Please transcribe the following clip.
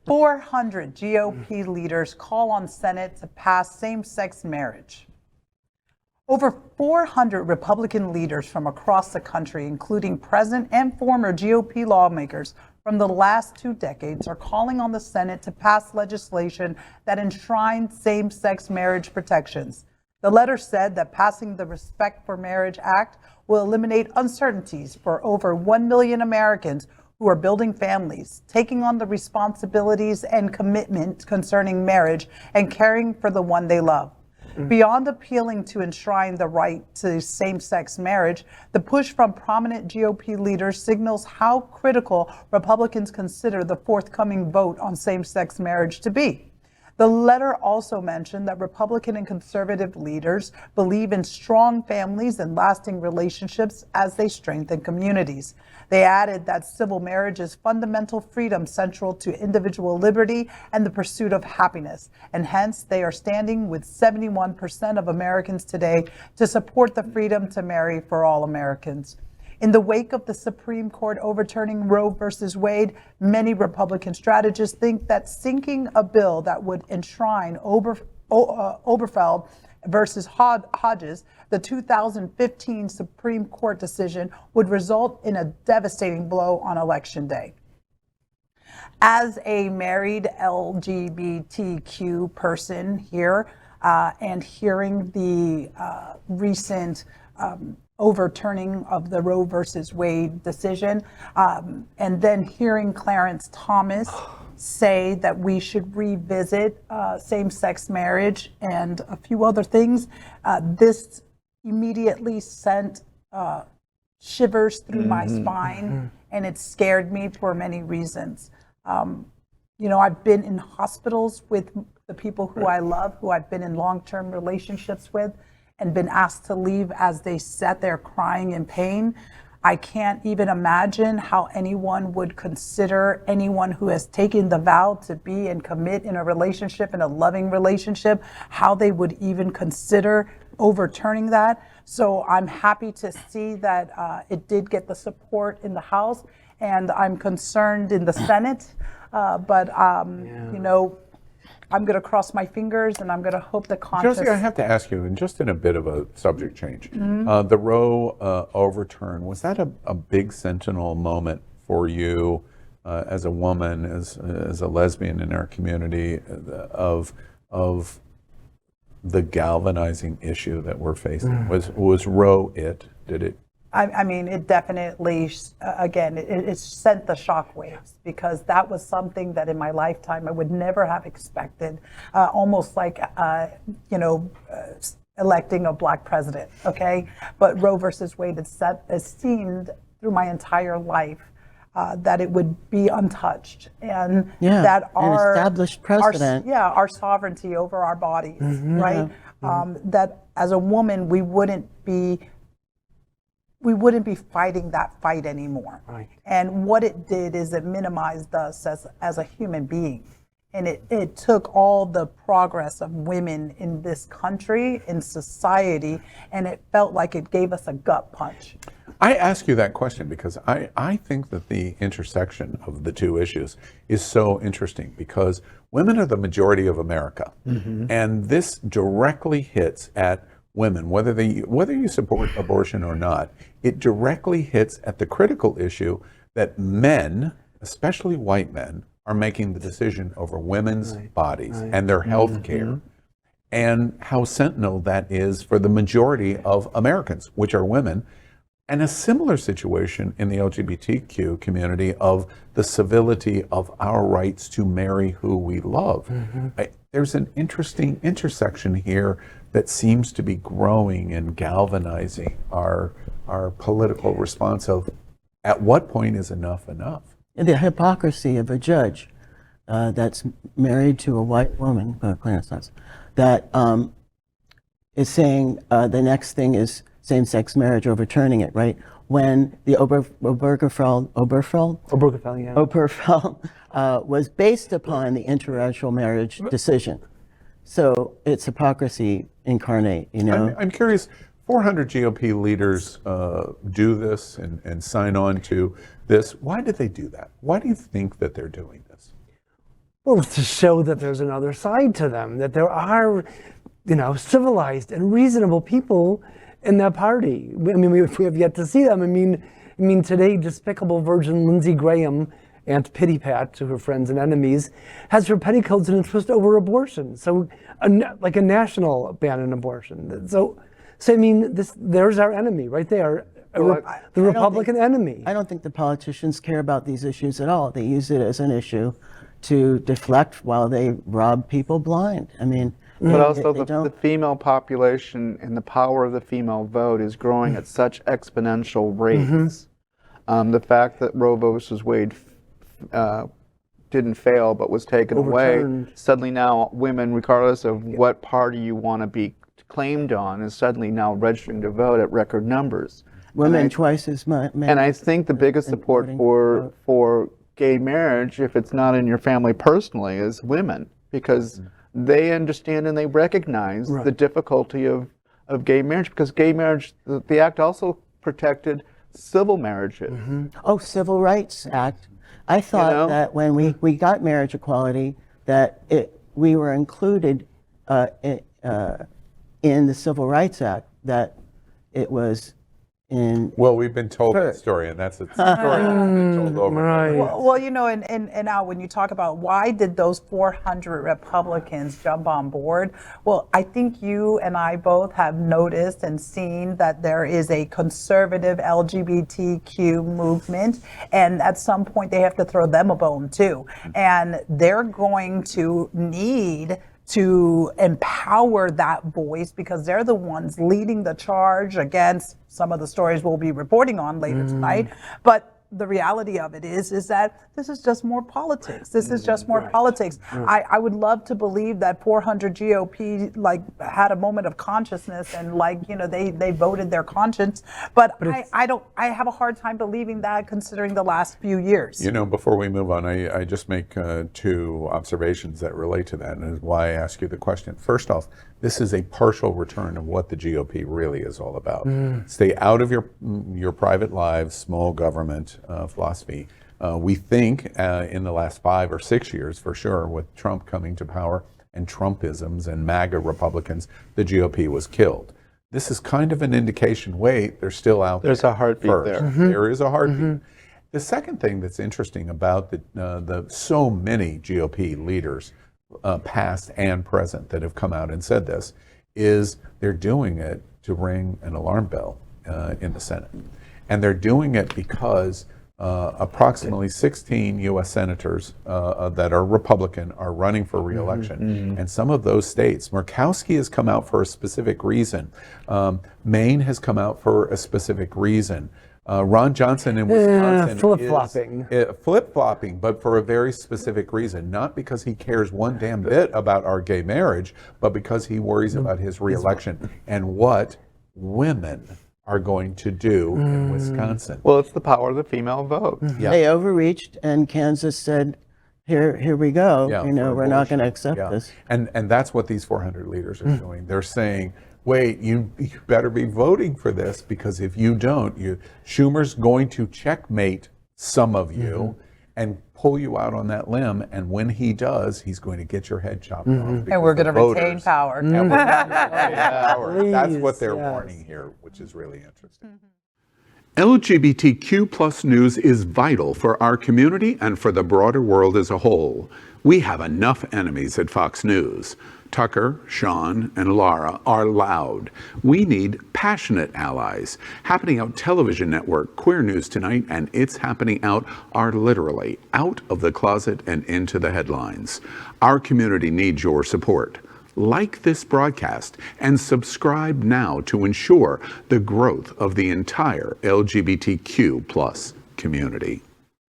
400 GOP leaders call on Senate to pass same-sex marriage. Over 400 Republican leaders from across the country, including present and former GOP lawmakers from the last 2 decades, are calling on the Senate to pass legislation that enshrines same-sex marriage protections. The letter said that passing the Respect for Marriage Act will eliminate uncertainties for over 1 million Americans who are building families, taking on the responsibilities and commitment concerning marriage, and caring for the one they love. Beyond appealing to enshrine the right to same-sex marriage, the push from prominent GOP leaders signals how critical Republicans consider the forthcoming vote on same-sex marriage to be. The letter also mentioned that Republican and conservative leaders believe in strong families and lasting relationships as they strengthen communities. They added that civil marriage is fundamental freedom central to individual liberty and the pursuit of happiness, and hence they are standing with 71% of Americans today to support the freedom to marry for all Americans. In the wake of the Supreme Court overturning Roe versus Wade, many Republican strategists think that sinking a bill that would enshrine Obergefell versus Hodges, the 2015 Supreme Court decision, would result in a devastating blow on Election Day. As a married LGBTQ person here and hearing the recent overturning of the Roe versus Wade decision, and then hearing Clarence Thomas say that we should revisit same-sex marriage and a few other things, this immediately sent shivers through my spine, and it scared me for many reasons. You know, I've been in hospitals with the people who I love, who I've been in long-term relationships with, and been asked to leave as they sat there crying in pain. I can't even imagine how anyone would consider anyone who has taken the vow to be and commit in a relationship, in a loving relationship, how they would even consider overturning that. So I'm happy to see that it did get the support in the House, and I'm concerned in the Senate, you know, I'm going to cross my fingers, and I'm going to hope the Congress... Josie, I have to ask you, and just in a bit of a subject change, the Roe overturn, was that a big sentinel moment for you as a woman, as a lesbian in our community, of the galvanizing issue that we're facing? Was Roe it? Did it? I mean, it definitely, again, it sent the shockwaves, because that was something that in my lifetime I would never have expected, almost like, you know, electing a black president, okay? But Roe versus Wade has seemed through my entire life that it would be untouched, and that our established precedent, our sovereignty over our bodies, right? That as a woman we wouldn't be fighting that fight anymore. Right. And what it did is it minimized us as a human being. And it took all the progress of women in this country, in society, and it felt like it gave us a gut punch. I ask you that question because I think that the intersection of the two issues is so interesting, because women are the majority of America. And this directly hits at women, whether you support abortion or not. It directly hits at the critical issue that men, especially white men, are making the decision over women's bodies and their health care, and how sentinel that is for the majority of Americans, which are women. And a similar situation in the LGBTQ community of the civility of our rights to marry who we love. There's an interesting intersection here that seems to be growing and galvanizing our political response of, at what point is enough enough? the hypocrisy of a judge that's married to a white woman, Clarence Thomas, that is saying the next thing is same-sex marriage, overturning it, right? When the Obergefell was based upon the interracial marriage decision. So it's hypocrisy incarnate, you know? I'm curious, 400 GOP leaders do this and sign on to this. Why did they do that? Why do you think that they're doing this? Well, to show that there's another side to them, that there are, civilized and reasonable people in that party. I mean, we have yet to see them. I mean, today, despicable virgin Lindsey Graham, Aunt Pity Pat to her friends and enemies, has her petticoats in interest over abortion. So, like a national ban on abortion. So I mean, there's our enemy right there. The Republican enemy. I don't think the politicians care about these issues at all. They use it as an issue to deflect while they rob people blind. I mean, but also they the female population and the power of the female vote is growing at such exponential rates. The fact that Roe versus Wade didn't fail but was taken away, suddenly now women, regardless of what party you want to be claimed on, is suddenly now registering to vote at record numbers. women twice as much. And I think the biggest support for gay marriage, if it's not in your family personally, is women, because they understand and they recognize the difficulty of gay marriage, because gay marriage, the act also protected civil marriages. Oh, Civil Rights Act. I thought that when we got marriage equality, that we were included in the Civil Rights Act, that it was in... Well, we've been told that story, and that's a story that's been told over and over. Well, and Al, when you talk about why did those 400 Republicans jump on board, well, I think you and I both have noticed and seen that there is a conservative LGBTQ movement, and at some point they have to throw them a bone too. And they're going to need to empower that voice, because they're the ones leading the charge against some of the stories we'll be reporting on later tonight. But the reality of it is that this is just more politics. This is just more politics. I would love to believe that 400 GOP had a moment of consciousness and they voted their conscience, but I have a hard time believing that, considering the last few years. Before we move on, I just make two observations that relate to that, and is why I ask you the question. First off, this is a partial return of what the GOP really is all about. Stay out of your private lives, small government philosophy. We think in the last 5 or 6 years, for sure, with Trump coming to power and Trumpisms and MAGA Republicans, the GOP was killed. This is kind of an indication, wait, they're still out there. There's a heartbeat there. There is a heartbeat. The second thing that's interesting about the so many GOP leaders, past and present, that have come out and said this, is they're doing it to ring an alarm bell in the Senate. And they're doing it because approximately 16 U.S. senators that are Republican are running for re-election. And some of those states, Murkowski has come out for a specific reason. Maine has come out for a specific reason. Ron Johnson in Wisconsin is flip-flopping, but for a very specific reason. Not because he cares one damn bit about our gay marriage, but because he worries about his re-election and what women are going to do in Wisconsin. Well, it's the power of the female vote. They overreached, and Kansas said, here we go. We're not going to accept this. And that's what these 400 leaders are doing. They're saying, wait, you better be voting for this, because if you don't, Schumer's going to checkmate some of you and pull you out on that limb. And when he does, he's going to get your head chopped off. And we're going to retain power. And we're going to retain power. That's what they're warning here, which is really interesting. LGBTQ plus news is vital for our community and for the broader world as a whole. We have enough enemies at Fox News. Tucker, Sean, and Laura are loud. We need passionate allies. Happening Out Television Network, Queer News Tonight, and It's Happening Out are literally out of the closet and into the headlines. Our community needs your support. Like this broadcast and subscribe now to ensure the growth of the entire LGBTQ plus community.